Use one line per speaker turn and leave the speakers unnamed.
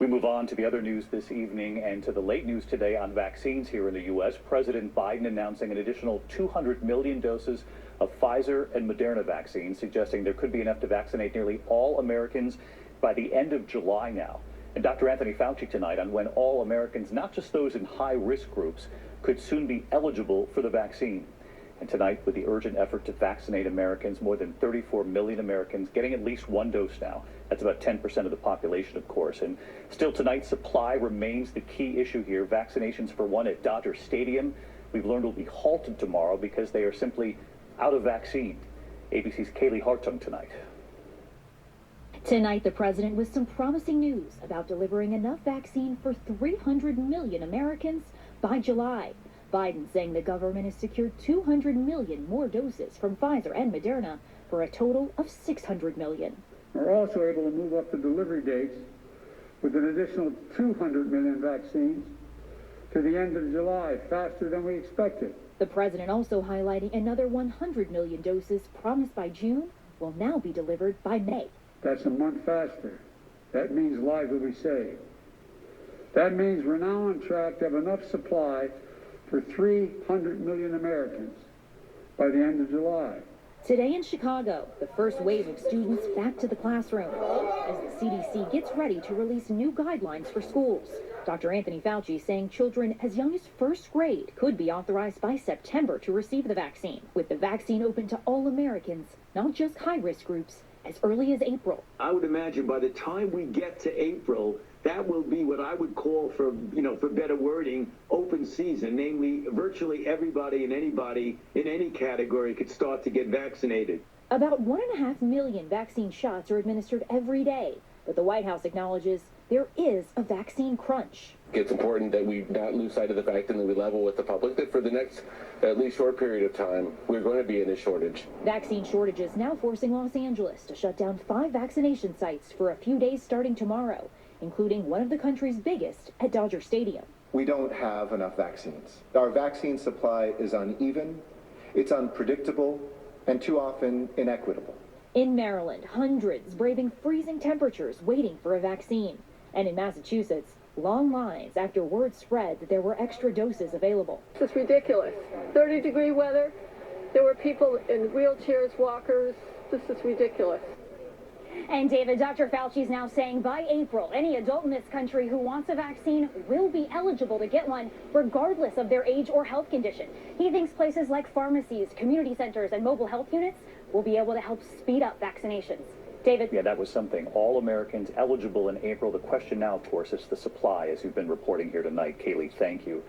We move on to the other news this evening and to the late news today on vaccines here in the U.S. President Biden announcing an additional 200 million doses of Pfizer and Moderna vaccines, suggesting there could be enough to vaccinate nearly all Americans by the end of July now. And Dr. Anthony Fauci tonight on when all Americans, not just those in high-risk groups, could soon be eligible for the vaccine. And tonight, with the urgent effort to vaccinate Americans, more than 34 million Americans getting at least one dose now. That's about 10% of the population, of course. And still tonight, supply remains the key issue here. Vaccinations for one at Dodger Stadium, we've learned, will be halted tomorrow because they are simply out of vaccine. ABC's Kaylee Hartung tonight.
Tonight, the president with some promising news about delivering enough vaccine for 300 million Americans by July. Biden saying the government has secured 200 million more doses from Pfizer and Moderna for a total of 600 million.
We're also able to move up the delivery dates with an additional 200 million vaccines to the end of July, faster than we expected.
The president also highlighting another 100 million doses promised by June will now be delivered by May.
That's a month faster. That means lives will be saved. That means we're now on track to have enough supply for 300 million Americans by the end of July.
Today in Chicago, the first wave of students back to the classroom as the CDC gets ready to release new guidelines for schools. Dr. Anthony Fauci saying children as young as first grade could be authorized by September to receive the vaccine, with the vaccine open to all Americans, not just high-risk groups, as early as April.
I would imagine by the time we get to April, that will be what I would call, for better wording, open season. Namely, virtually everybody and anybody in any category could start to get vaccinated.
About 1.5 million vaccine shots are administered every day, but the White House acknowledges there is a vaccine crunch.
It's important that we not lose sight of the fact and that we level with the public that for the next at least short period of time, we're going to be in a shortage.
Vaccine shortages now forcing Los Angeles to shut down 5 vaccination sites for a few days starting tomorrow, including one of the country's biggest at Dodger Stadium.
We don't have enough vaccines. Our vaccine supply is uneven, it's unpredictable, and too often inequitable.
In Maryland, hundreds braving freezing temperatures waiting for a vaccine. And in Massachusetts, long lines after word spread that there were extra doses available.
This is ridiculous. 30-degree weather. There were people in wheelchairs, walkers. This is ridiculous.
And David, Dr. Fauci is now saying by April, any adult in this country who wants a vaccine will be eligible to get one, regardless of their age or health condition. He thinks places like pharmacies, community centers, and mobile health units will be able to help speed up vaccinations. David?
Yeah, that was something. All Americans eligible in April. The question now, of course, is the supply, as you've been reporting here tonight. Kaylee, thank you.